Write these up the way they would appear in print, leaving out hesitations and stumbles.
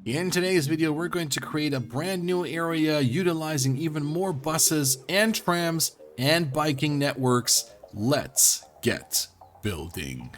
In today's video, we're going to create a brand new area utilizing even more buses and trams and biking networks. Let's get building.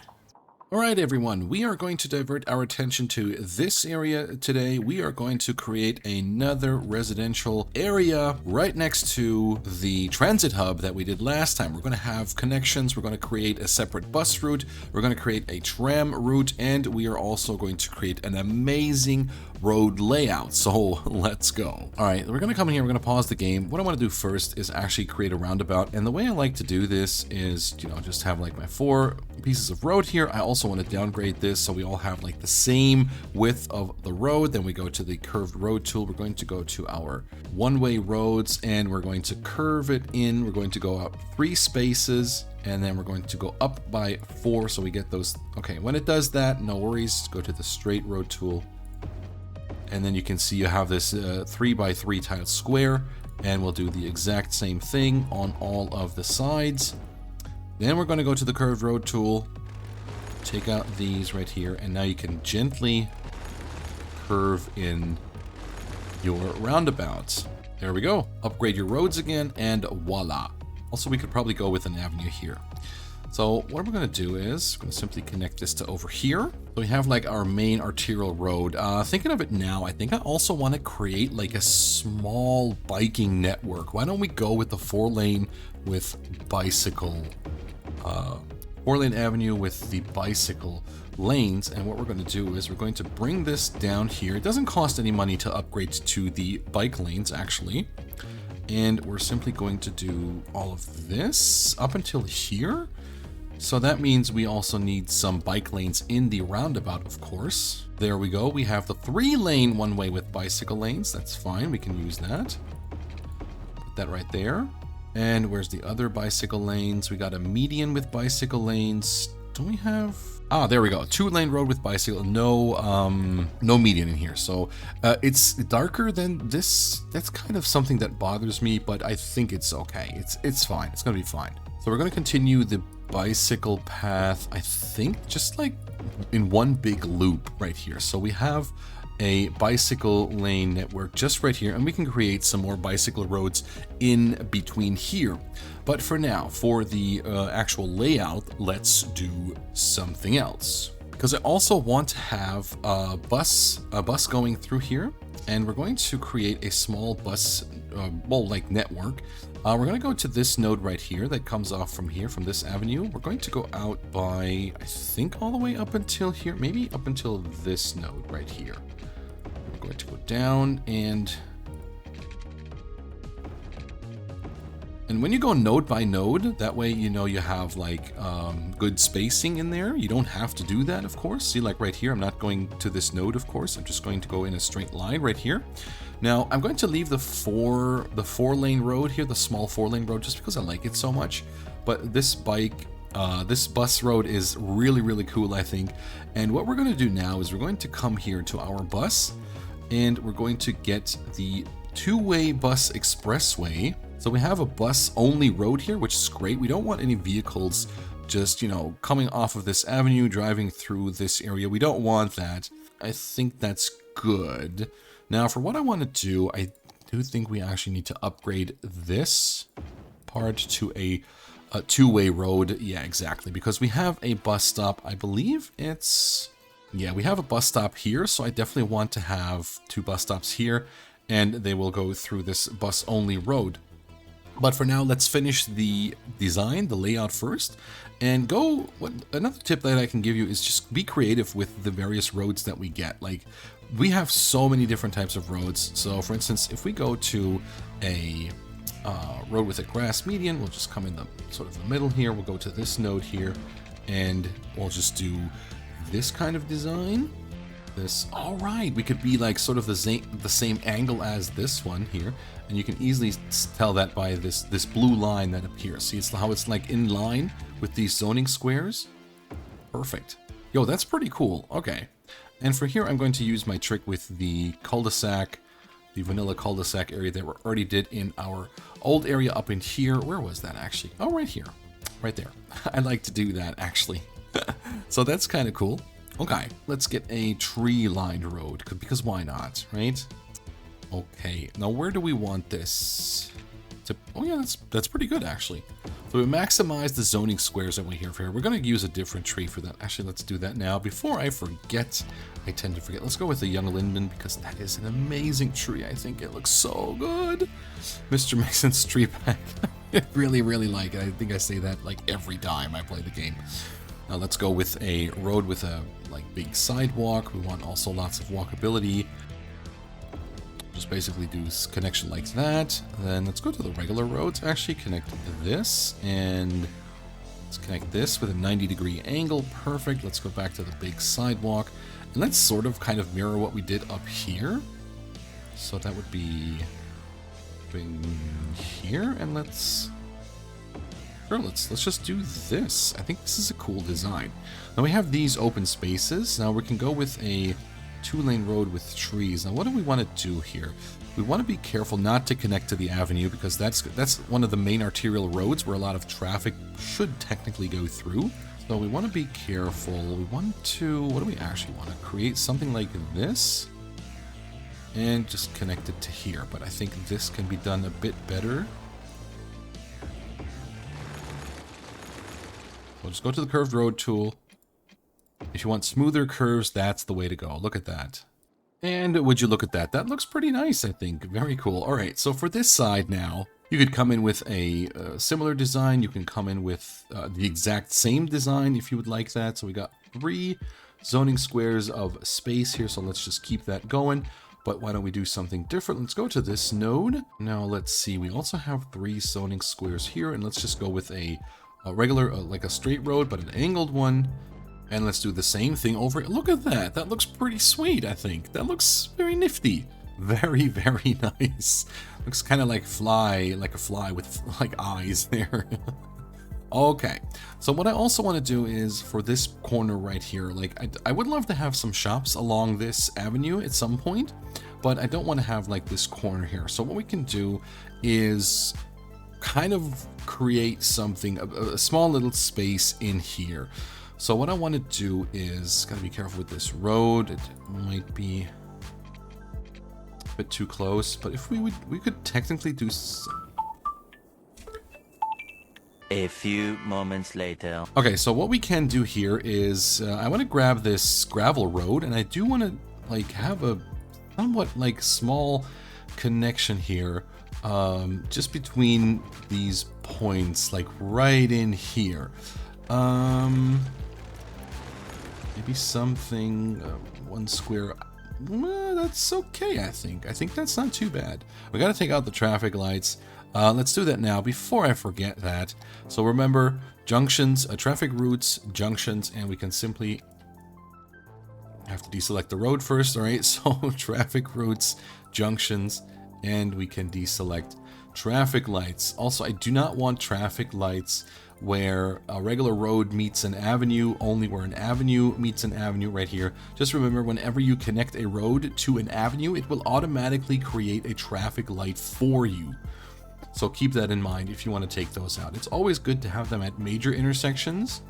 All right, everyone, we are going to divert our attention to this area today. We are going to create another residential area right next to the transit hub that we did last time. We're going to have connections. We're going to create a separate bus route. We're going to create a tram route, and we are also going to create an amazing road layout. So let's go. All right, we're going to come in here. We're going to pause the game. What I want to do first is actually create a roundabout. And the way I like to do this is, just have like my 4 pieces of road here. I also want to downgrade this so we all have like the same width of the road. Then we go to the curved road tool. We're going to go to our one-way roads and we're going to curve it in. We're going to go out 3 spaces and then we're going to go up by 4 so we get those. Okay, when it does that, no worries. Go to the straight road tool. And then you can see you have this 3 by 3 tiled square, and we'll do the exact same thing on all of the sides. Then we're going to go to the curved road tool, take out these right here, and now you can gently curve in your roundabouts. There we go. Upgrade your roads again, and voila. Also, we could probably go with an avenue here. So what we're going to do is we're going to simply connect this to over here. So we have like our main arterial road. Thinking of it now, I think I also want to create like a small biking network. Why don't we go with the 4-lane with bicycle, 4-lane avenue with the bicycle lanes. And what we're going to do is we're going to bring this down here. It doesn't cost any money to upgrade to the bike lanes actually. And we're simply going to do all of this up until here. So that means we also need some bike lanes in the roundabout, of course. There we go. We have the 3-lane one-way with bicycle lanes. That's fine. We can use that. Put that right there. And where's the other bicycle lanes? We got a median with bicycle lanes. Don't we have... Ah, there we go. 2-lane road with bicycle. No median in here. So it's darker than this. That's kind of something that bothers me, but I think it's okay. It's fine. It's going to be fine. So we're going to continue the bicycle path, I think, just like in one big loop right here. So we have a bicycle lane network just right here, and we can create some more bicycle roads in between here. But for now, for the actual layout, let's do something else. Because I also want to have a bus going through here, and we're going to create a small bus, network. We're going to go to this node right here that comes off from here, from this avenue. We're going to go out by, I think, all the way up until here, maybe up until this node right here. We're going to go down and when you go node by node, that way you have like good spacing in there. You don't have to do that, of course. See, like right here, I'm not going to this node, of course. I'm just going to go in a straight line right here. Now, I'm going to leave the 4-lane road here, the small 4-lane road, just because I like it so much. But this bus road is really, really cool, I think. And what we're going to do now is we're going to come here to our bus, and we're going to get the 2-way bus expressway. So we have a bus-only road here, which is great. We don't want any vehicles just, coming off of this avenue, driving through this area. We don't want that. I think that's good. Now, for what I want to do, I do think we actually need to upgrade this part to a 2-way road. Yeah, exactly. Because we have a bus stop. I believe it's... Yeah, we have a bus stop here. So I definitely want to have 2 bus stops here. And they will go through this bus-only road. But for now, let's finish the design, the layout first, and go. Another tip that I can give you is just be creative with the various roads that we get. Like, we have so many different types of roads. So, for instance, if we go to a road with a grass median, we'll just come in the sort of the middle here. We'll go to this node here, and we'll just do this kind of design. This, all right, we could be like sort of the same angle as this one here, and you can easily tell that by this blue line that appears. See, it's how it's like in line with these zoning squares. Perfect. Yo, that's pretty cool. Okay, and for here, I'm going to use my trick with the cul-de-sac, the vanilla cul-de-sac area that we already did in our old area up in here. Where was that actually? Oh, right here, right there. I like to do that actually. So that's kind of cool. Okay, let's get a tree-lined road, because why not, right? Okay, now where do we want this? Oh yeah, that's pretty good actually. So we maximize the zoning squares that we have here. We're going to use a different tree for that. Actually, let's do that now. Before I forget, I tend to forget. Let's go with the young linden because that is an amazing tree. I think it looks so good. Mr. Mason's tree pack. I really, really like it. I think I say that like every time I play the game. Now let's go with a road with a like big sidewalk. We want also lots of walkability. Just basically do connection like that. Then let's go to the regular roads. Actually connect this and let's connect this with a 90-degree angle. Perfect. Let's go back to the big sidewalk and let's sort of kind of mirror what we did up here. So that would be here, and let's just do this. I think this is a cool design. Now we have these open spaces. Now we can go with a 2-lane road with trees. Now what do we want to do here? We want to be careful not to connect to the avenue because that's one of the main arterial roads where a lot of traffic should technically go through. So we want to be careful. We want to, what do we actually want to create? Something like this and just connect it to here. But I think this can be done a bit better. We'll just go to the curved road tool. If you want smoother curves, that's the way to go. Look at that. And would you look at that? That looks pretty nice, I think. Very cool. All right, so for this side now, you could come in with a similar design. You can come in with the exact same design if you would like that. So we got 3 zoning squares of space here, so let's just keep that going. But why don't we do something different? Let's go to this node. Now let's see. We also have 3 zoning squares here, and let's just go with a regular, like a straight road, but an angled one. And let's do the same thing over. Look at that. That looks pretty sweet, I think. That looks very nifty. Very, very nice. Looks kind of like a fly with like eyes there. Okay. So what I also want to do is for this corner right here, like I would love to have some shops along this avenue at some point, but I don't want to have like this corner here. So what we can do is kind of create something, a small little space in here. So what I want to do is, gotta be careful with this road. It might be a bit too close, but if we could technically do a few moments later. Okay, so what we can do here is, I want to grab this gravel road, and I do want to like have a somewhat like small connection here, just between these points, like right in here. Maybe something, 1 square. That's okay, I think. I think that's not too bad. We got to take out the traffic lights. Let's do that now before I forget that. So remember, junctions, traffic routes, junctions, and we can simply have to deselect the road first. All right, so traffic routes, junctions, and we can deselect traffic lights. Also, I do not want traffic lights where a regular road meets an avenue, only where an avenue meets an avenue right here. Just remember, whenever you connect a road to an avenue, it will automatically create a traffic light for you. So keep that in mind if you want to take those out. It's always good to have them at major intersections,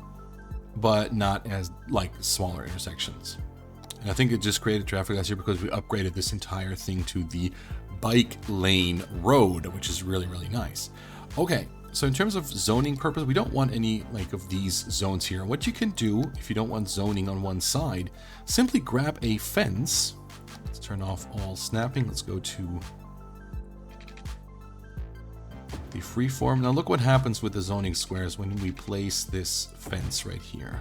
but not as like smaller intersections. And I think it just created traffic lights here because we upgraded this entire thing to the bike lane road, which is really, really nice. Okay. So in terms of zoning purpose, we don't want any like of these zones here. What you can do if you don't want zoning on one side, simply grab a fence. Let's turn off all snapping. Let's go to the freeform. Now look what happens with the zoning squares when we place this fence right here.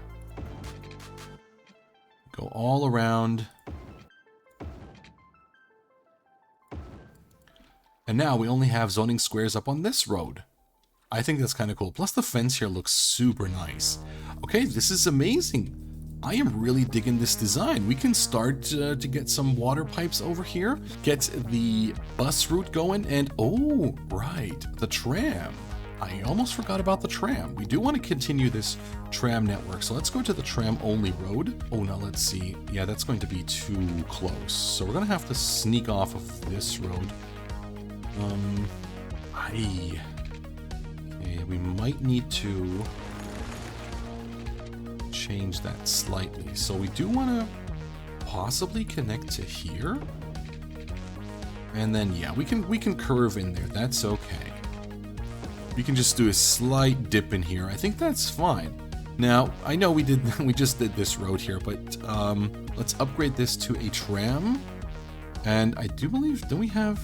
Go all around. And now we only have zoning squares up on this road. I think that's kind of cool. Plus the fence here looks super nice. Okay, this is amazing. I am really digging this design. We can start to get some water pipes over here, get the bus route going, and oh, right, the tram. I almost forgot about the tram. We do want to continue this tram network, so let's go to the tram only road. Oh, now let's see. Yeah, that's going to be too close. So we're going to have to sneak off of this road. We might need to change that slightly. So we do want to possibly connect to here. And then, yeah, we can curve in there. That's okay. We can just do a slight dip in here. I think that's fine. Now, I know we just did this road here, but let's upgrade this to a tram. And I do believe, do we have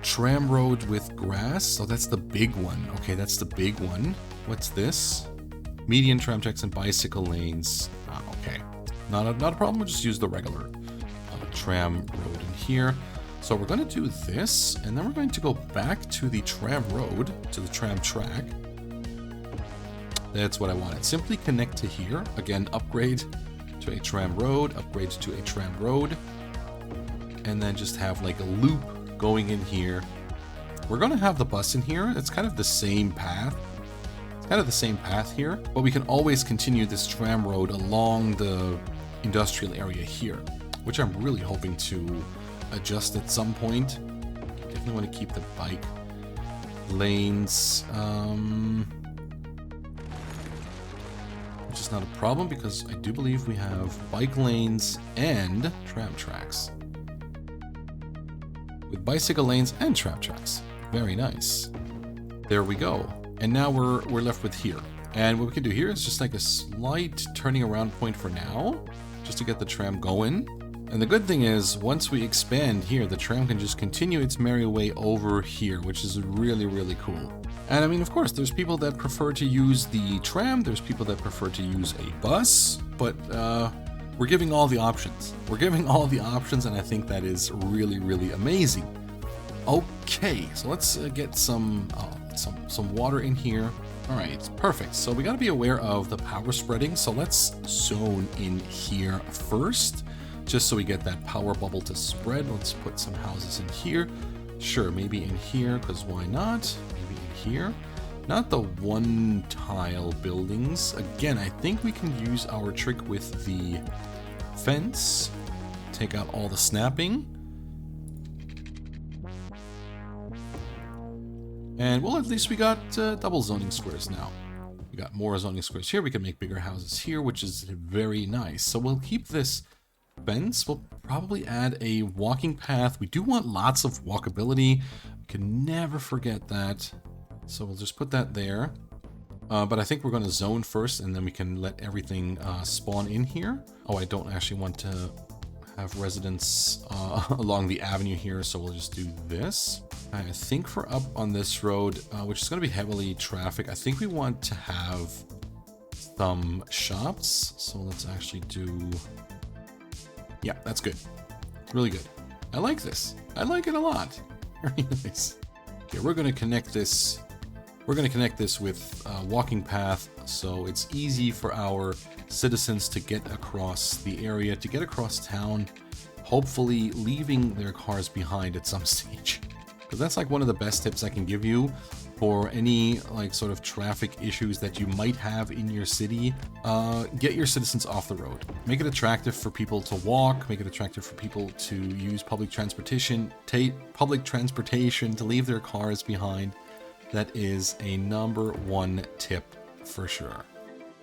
tram road with grass? So that's the big one. Okay, that's the big one. What's this? Median tram tracks and bicycle lanes. Okay, not a problem. We'll just use the regular tram road in here. So we're going to do this, and then we're going to go back to the tram road, to the tram track. That's what I wanted. Simply connect to here. Again, upgrade to a tram road, upgrade to a tram road, and then just have like a loop going in here. We're going to have the bus in here. It's kind of the same path. It's kind of the same path here, but we can always continue this tram road along the industrial area here, which I'm really hoping to adjust at some point. Definitely want to keep the bike lanes, which is not a problem because I do believe we have bike lanes and tram tracks. With bicycle lanes and tram tracks. Very nice. There we go. And now we're left with here. And what we can do here is just like a slight turning around point for now, just to get the tram going. And the good thing is, once we expand here, the tram can just continue its merry way over here, which is really, really cool. And I mean, of course, there's people that prefer to use the tram, there's people that prefer to use a bus, but we're giving all the options. We're giving all the options, and I think that is really, really amazing. Okay, so let's get some water in here. All right, perfect. So we got to be aware of the power spreading. So let's zone in here first, just so we get that power bubble to spread. Let's put some houses in here. Sure, maybe in here, because why not? Maybe in here. Not the one tile buildings. Again, I think we can use our trick with the fence. Take out all the snapping. And well, at least we got double zoning squares now. We got more zoning squares here. We can make bigger houses here, which is very nice. So we'll keep this fence. We'll probably add a walking path. We do want lots of walkability. We can never forget that. So we'll just put that there. But I think we're going to zone first, and then we can let everything spawn in here. Oh, I don't actually want to have residents along the avenue here, so we'll just do this. I think for up on this road, which is going to be heavily traffic, I think we want to have some shops. So let's actually do... Yeah, that's good. Really good. I like this. I like it a lot. Very nice. Okay, we're going to connect this. We're going to connect this with a walking path, so it's easy for our citizens to get across the area, to get across town, hopefully leaving their cars behind at some stage. Because that's like one of the best tips I can give you for any like sort of traffic issues that you might have in your city. Get your citizens off the road. Make it attractive for people to walk. Make it attractive for people to use public transportation. To leave their cars behind. That is a #1 tip for sure.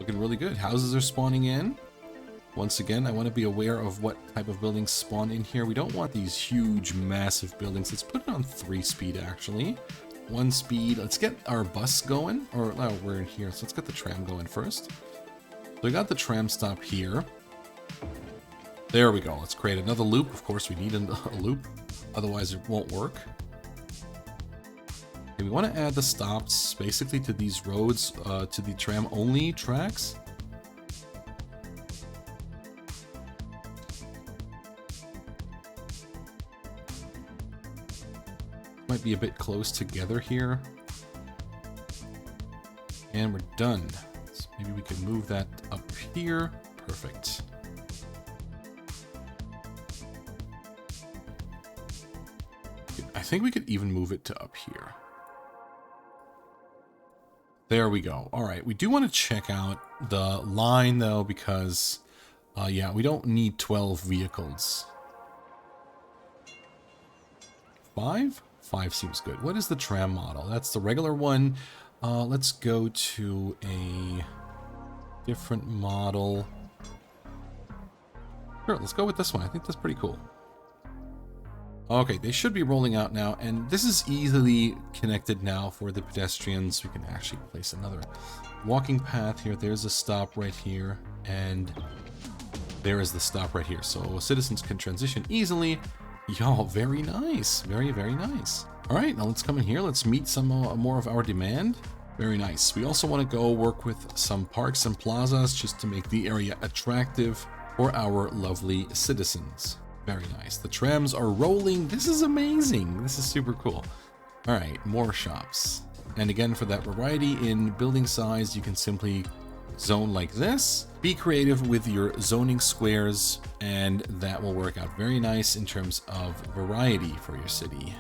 Looking really good. Houses are spawning in. Once again, I want to be aware of what type of buildings spawn in here. We don't want these huge, massive buildings. Let's put it on 3 speed, actually. 1 speed. Let's get our bus going. Or, no, we're in here, so let's get the tram going first. So we got the tram stop here. There we go. Let's create another loop. Of course, we need a loop. Otherwise, it won't work. Okay, we want to add the stops, basically, to these roads, to the tram-only tracks. Might be a bit close together here. And we're done. So maybe we can move that up here. Perfect. I think we could even move it to up here. There we go. All right, we do want to check out the line though, because yeah, we don't need 12 vehicles. 5? 5 seems good. What is the tram model? That's the regular one. Let's go to a different model. Sure, let's go with this one. I think that's pretty cool. Okay, they should be rolling out now, and this is easily connected now for the pedestrians. We can actually place another walking path here. There's a stop right here, and there is the stop right here. So citizens can transition easily. Y'all, very nice. Very, very nice. All right, now let's come in here. Let's meet some more of our demand. Very nice. We also want to go work with some parks and plazas just to make the area attractive for our lovely citizens. Very nice. The trams are rolling. This is amazing. This is super cool. All right, more shops. And again, for that variety in building size, you can simply zone like this. Be creative with your zoning squares, and that will work out very nice in terms of variety for your city.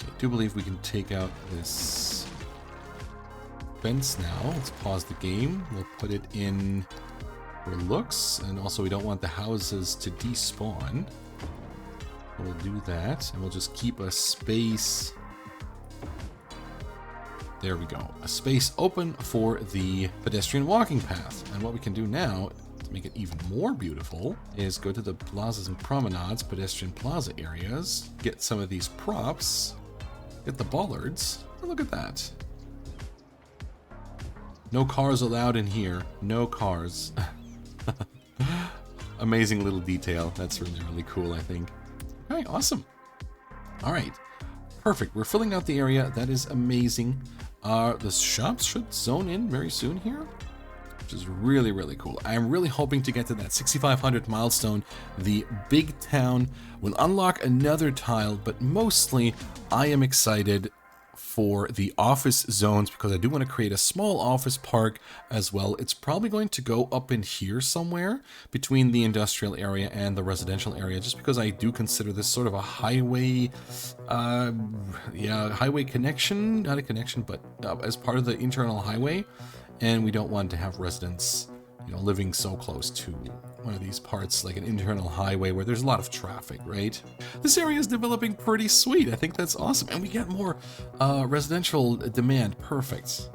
Okay, I do believe we can take out this fence now. Let's pause the game. We'll put it in for looks, and also we don't want the houses to despawn. We'll do that, and we'll just keep a space. There we go. A space open for the pedestrian walking path. And what we can do now to make it even more beautiful is go to the plazas and promenades, pedestrian plaza areas, get some of these props, get the bollards. Oh, look at that. No cars allowed in here. No cars. Amazing little detail. That's really, really cool, I think. Okay, awesome. All right. Perfect. We're filling out the area. That is amazing. The shops should zone in very soon here, which is really, really cool. I'm really hoping to get to that 6,500 milestone. The big town will unlock another tile, but mostly I am excited for the office zones because I do want to create a small office park as well. It's probably going to go up in here somewhere between the industrial area and the residential area, just because I do consider this sort of a highway, highway connection, not a connection, but as part of the internal highway. And we don't want to have residents, living so close to one of these parts, like an internal highway where there's a lot of traffic, right? This area is developing pretty sweet. I think that's awesome. And we get more residential demand. Perfect.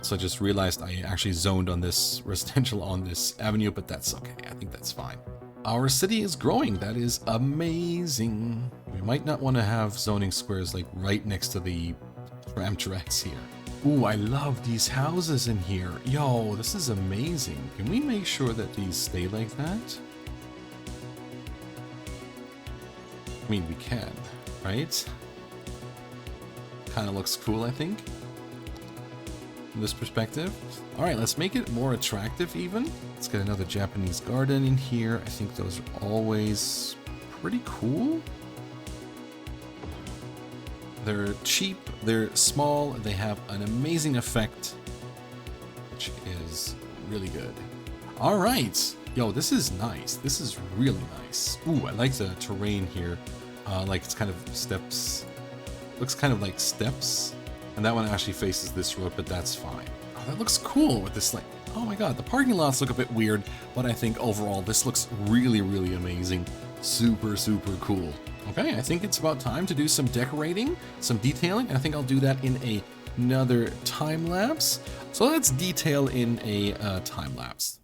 So I just realized I actually zoned on this residential on this avenue, but that's okay. I think that's fine. Our city is growing. That is amazing. We might not want to have zoning squares like right next to the tram tracks here. Ooh, I love these houses in here. Yo, this is amazing. Can we make sure that these stay like that? I mean, we can, right? Kind of looks cool, I think, from this perspective. All right, let's make it more attractive even. Let's get another Japanese garden in here. I think those are always pretty cool. They're cheap, they're small, they have an amazing effect, which is really good. All right. Yo, this is nice. This is really nice. Ooh, I like the terrain here. Like it's kind of steps. Looks kind of like steps. And that one actually faces this road, but that's fine. Oh, that looks cool with this, like, oh my God, the parking lots look a bit weird, but I think overall this looks really, really amazing. Super, super cool. Okay, I think it's about time to do some decorating, some detailing. I think I'll do that in another time lapse. So let's detail in a time lapse.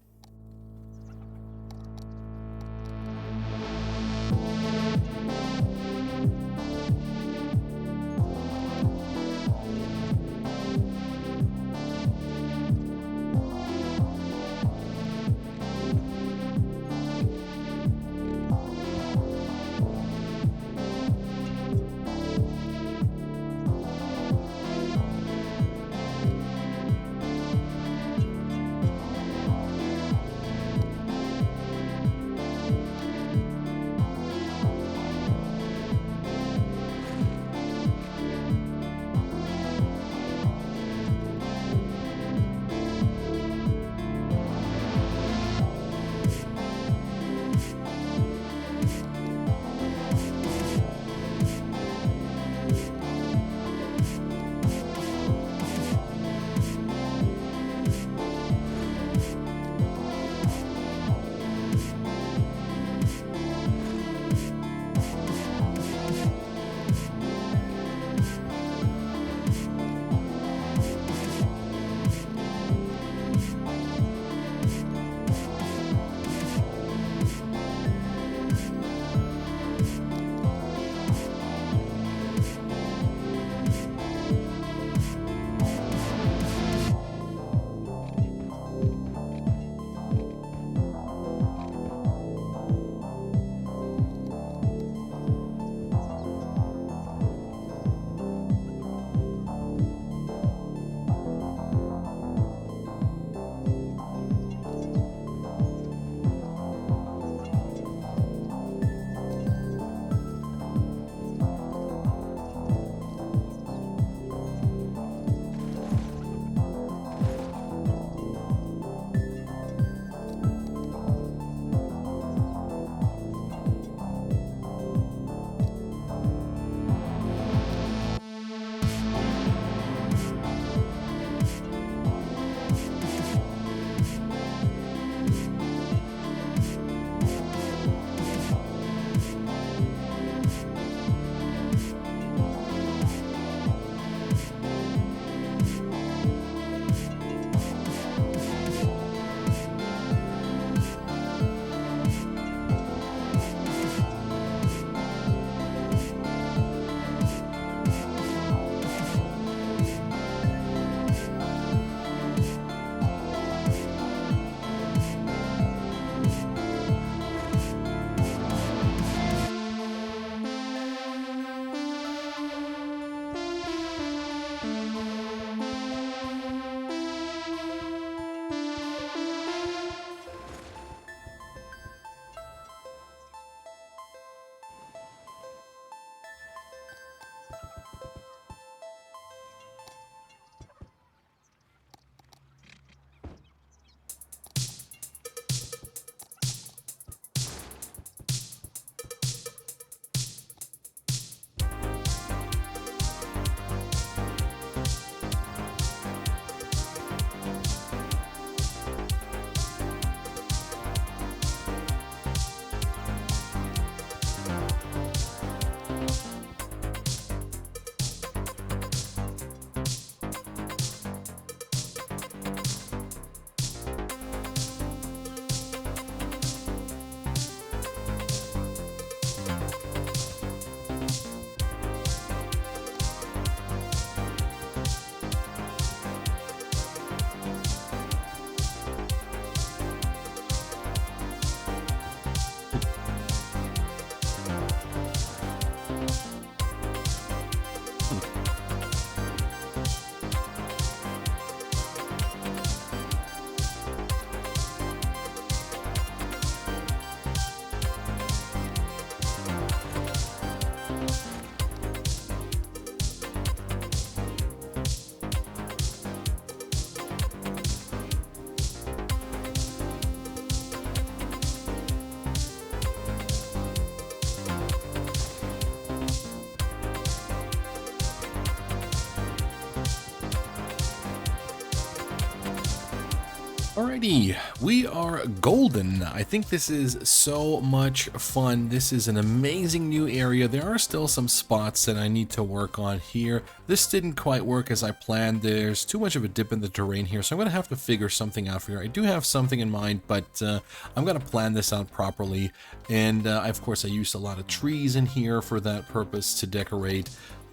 Alrighty, we are golden. I think this is so much fun. This is an amazing new area. There are still some spots that I need to work on here. This didn't quite work as I planned. There's too much of a dip in the terrain here, so I'm going to have to figure something out here. I do have something in mind, but I'm going to plan this out properly. And of course, I used a lot of trees in here for that purpose to decorate.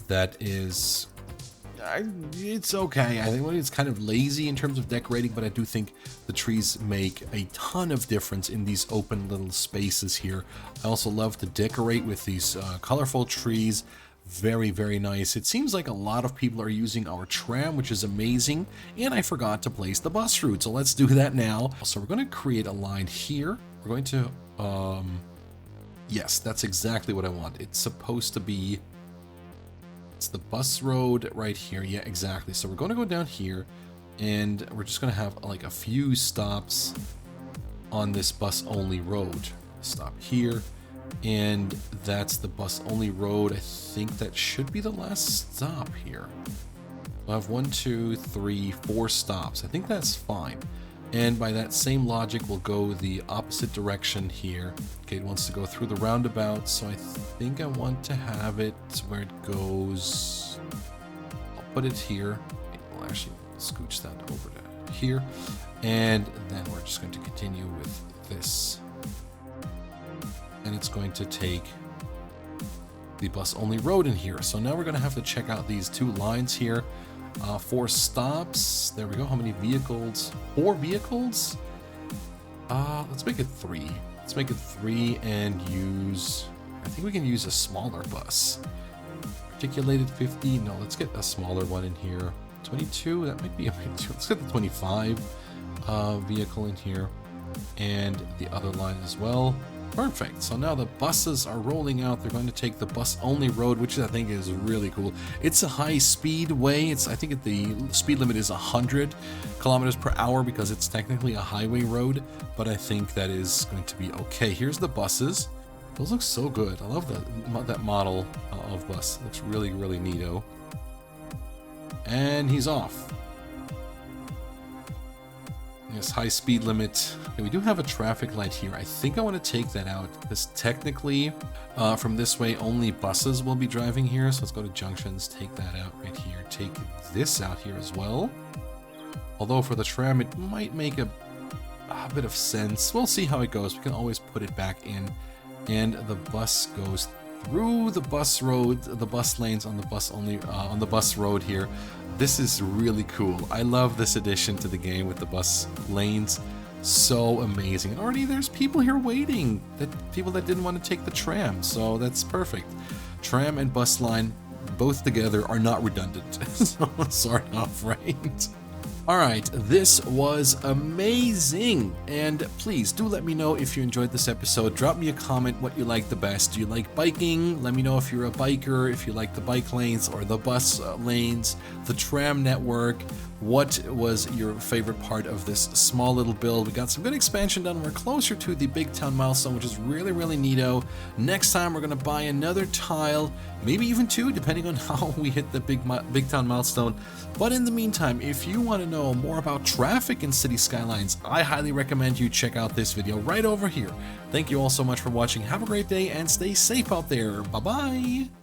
That is... it's okay. I think it's kind of lazy in terms of decorating, but I do think the trees make a ton of difference in these open little spaces here. I also love to decorate with these colorful trees. Very, very nice. It seems like a lot of people are using our tram, which is amazing. And I forgot to place the bus route, so let's do that now. So we're going to create a line here. We're going to, yes, that's exactly what I want. It's supposed to be... it's the bus road right here. Yeah, exactly. So we're going to go down here, and we're just going to have like a few stops on this bus only road. Stop here, and that's the bus only road. I think that should be the last stop here. We'll have 1, 2, 3, 4 stops. I think that's fine. And by that same logic, we'll go the opposite direction here. Okay, it wants to go through the roundabout, so I think I want to have it where it goes. I'll put it here. We'll actually scooch that over to here. And then we're just going to continue with this. And it's going to take the bus only road in here. So now we're going to have to check out these 2 lines here. 4 stops. There we go. How many vehicles? 4 vehicles? Let's make it 3. Let's make it 3 and use... I think we can use a smaller bus. Articulated 50. No, let's get a smaller one in here. 22. That might be a bit too... let's get the 25 vehicle in here. And the other line as well. Perfect. So now the buses are rolling out. They're going to take the bus only road, which I think is really cool. It's a high speed way. I think the speed limit is 100 kilometers per hour because it's technically a highway road, but I think that is going to be okay. Here's the buses. Those look so good. I love that model of bus. It looks really, really neato. And he's off. Yes, high speed limit. Okay, we do have a traffic light here. I think I want to take that out because technically from this way only buses will be driving here. So let's go to junctions, take that out right here. Take this out here as well. Although for the tram it might make a bit of sense. We'll see how it goes. We can always put it back in. And the bus goes through the bus road, the bus lanes on the bus only on the bus road here. This is really cool. I love this addition to the game with the bus lanes. So amazing. And already there's people here waiting. People that didn't want to take the tram. So that's perfect. Tram and bus line both together are not redundant. So sort of, right? Alright, this was amazing, and please do let me know if you enjoyed this episode. Drop me a comment what you like the best. Do you like biking? Let me know if you're a biker, if you like the bike lanes or the bus lanes, the tram network. What was your favorite part of this small little build? We got some good expansion done. We're closer to the big town milestone, which is really, really neato. Next time, we're going to buy another tile, maybe even 2, depending on how we hit the big town milestone. But in the meantime, if you want to know more about traffic in City Skylines, I highly recommend you check out this video right over here. Thank you all so much for watching. Have a great day and stay safe out there. Bye-bye.